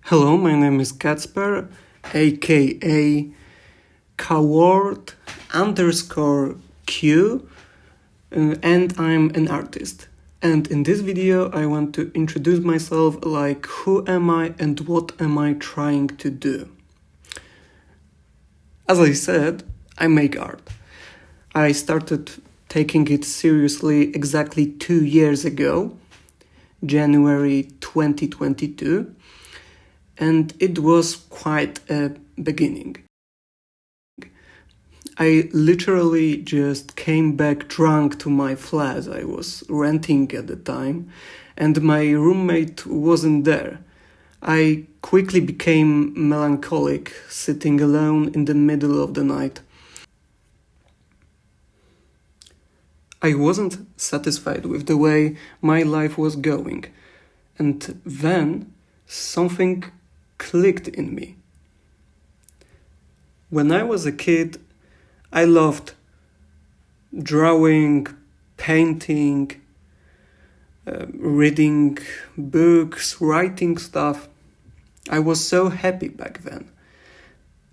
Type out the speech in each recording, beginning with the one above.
Hello, my name is Kacper, aka Coward _Q, and I'm an artist. And in this video, I want to introduce myself, like who am I and what am I trying to do. As I said, I make art. I started taking it seriously exactly 2 years ago, January 2022. And it was quite a beginning. I literally just came back drunk to my flat I was renting at the time, and my roommate wasn't there. I quickly became melancholic, sitting alone in the middle of the night. I wasn't satisfied with the way my life was going, and then something clicked in me. When I was a kid, I loved drawing, painting, reading books, writing stuff. I was so happy back then.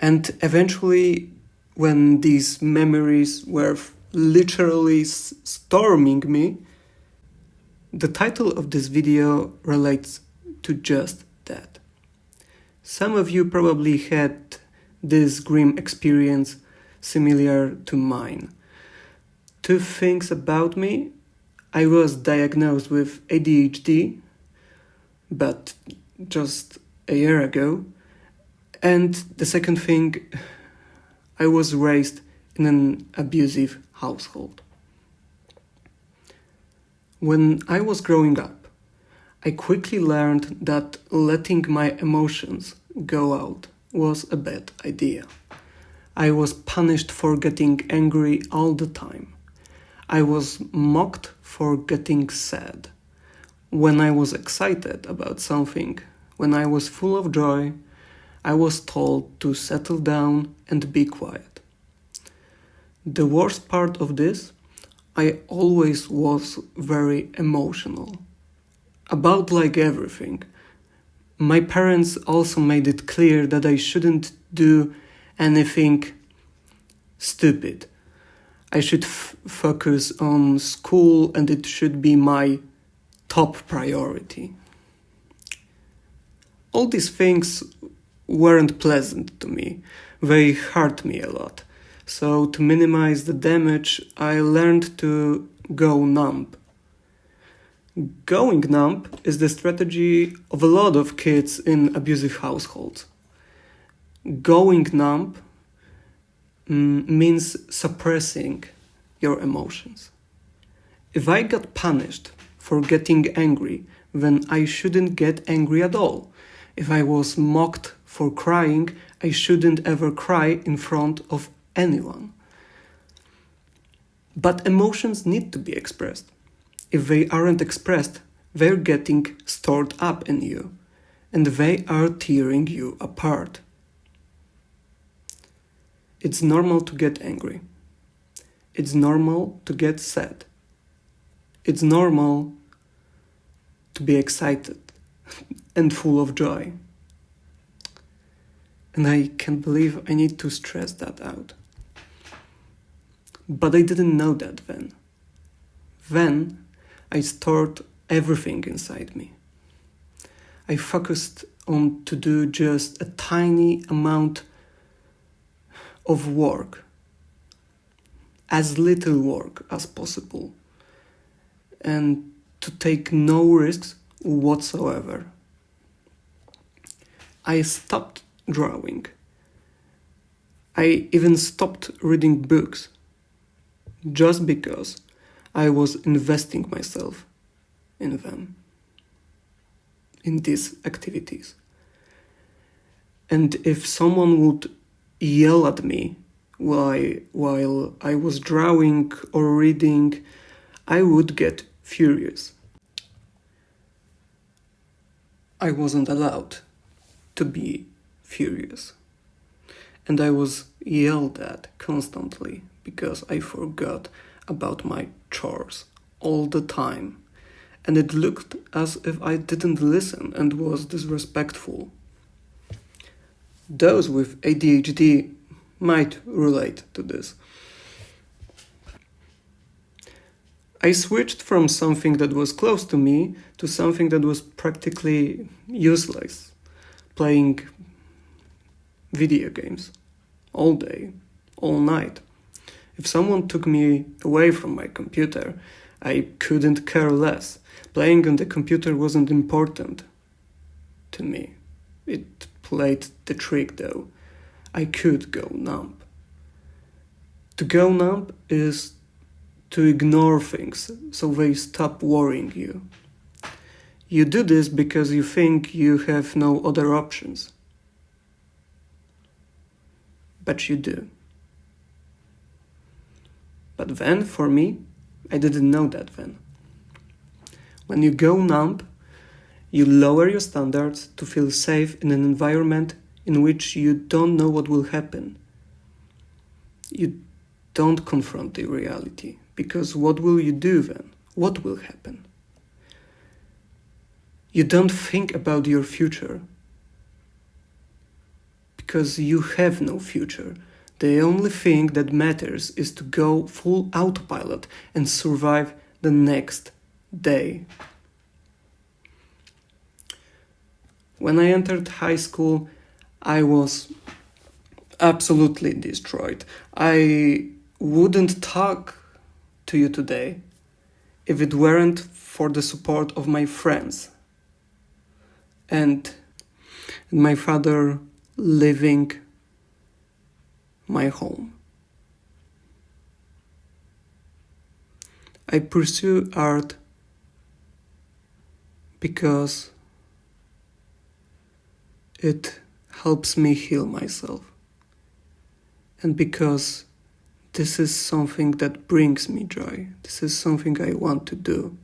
And eventually, when these memories were literally storming me, the title of this video relates to just that. Some of you probably had this grim experience similar to mine. Two things about me: I was diagnosed with ADHD, but just a year ago. And the second thing, I was raised in an abusive household. When I was growing up, I quickly learned that letting my emotions go out was a bad idea. I was punished for getting angry all the time. I was mocked for getting sad. When I was excited about something, when I was full of joy, I was told to settle down and be quiet. The worst part of this, I always was very emotional. About like everything. My parents also made it clear that I shouldn't do anything stupid. I should focus on school and it should be my top priority. All these things weren't pleasant to me. They hurt me a lot. So to minimize the damage, I learned to go numb. Going numb is the strategy of a lot of kids in abusive households. Going numb means suppressing your emotions. If I got punished for getting angry, then I shouldn't get angry at all. If I was mocked for crying, I shouldn't ever cry in front of anyone. But emotions need to be expressed. If they aren't expressed, they're getting stored up in you, and they are tearing you apart. It's normal to get angry. It's normal to get sad. It's normal to be excited and full of joy. And I can't believe I need to stress that out. But I didn't know that then. Then I stored everything inside me. I focused on to do just a tiny amount of work, as little work as possible, and to take no risks whatsoever. I stopped drawing. I even stopped reading books, just because I was investing myself in them, in these activities. And if someone would yell at me while I was drawing or reading, I would get furious. I wasn't allowed to be furious. And I was yelled at constantly because I forgot about my chores all the time, and it looked as if I didn't listen and was disrespectful. those with ADHD might relate to this. I switched from something that was close to me to something that was practically useless, playing video games all day, all night. If someone took me away from my computer, I couldn't care less. Playing on the computer wasn't important to me. It played the trick though. I could go numb. To go numb is to ignore things so they stop worrying you. You do this because you think you have no other options. But you do. But then, for me, I didn't know that then. When you go numb, you lower your standards to feel safe in an environment in which you don't know what will happen. You don't confront the reality, because what will you do then? What will happen? You don't think about your future, because you have no future. The only thing that matters is to go full autopilot and survive the next day. When I entered high school, I was absolutely destroyed. I wouldn't talk to you today if it weren't for the support of my friends and my father leaving my home. I pursue art because it helps me heal myself, and because this is something that brings me joy. This is something I want to do,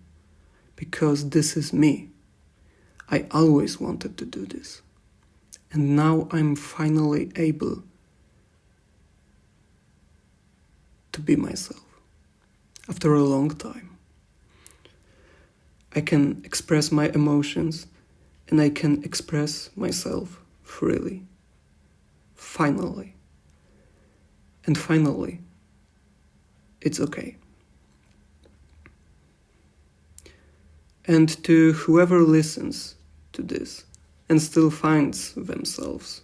because this is me. I always wanted to do this, and now I'm finally able to be myself after a long time. I can express my emotions, and I can express myself freely. Finally. And finally, it's okay. And to whoever listens to this and still finds themselves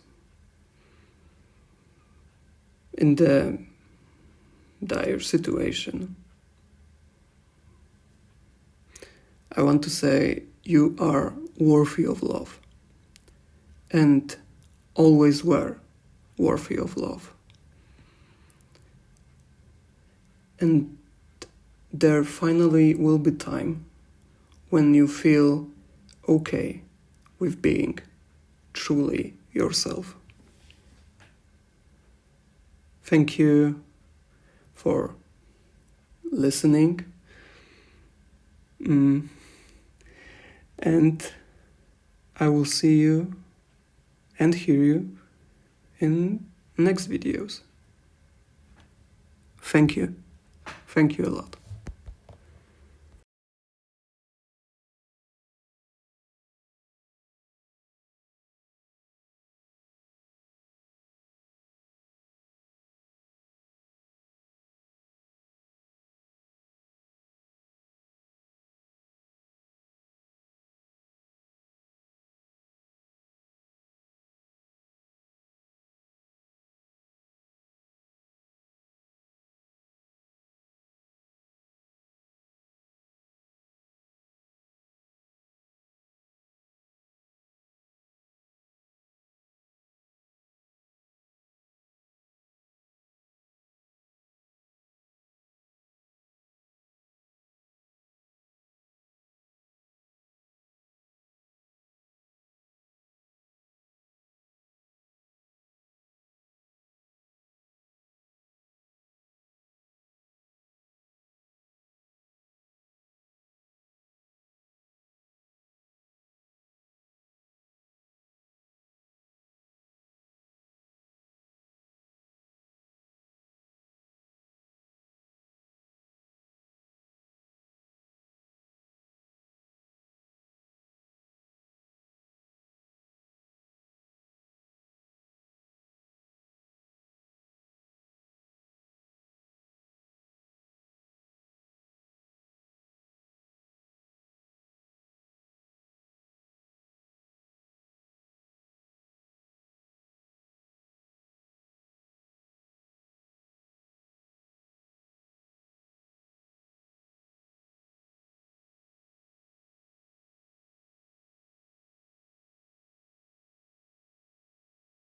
in the dire situation, I want to say you are worthy of love, and always were worthy of love. And there finally will be time when you feel okay with being truly yourself. Thank you for listening. And I will see you and hear you in next videos. Thank you. Thank you a lot.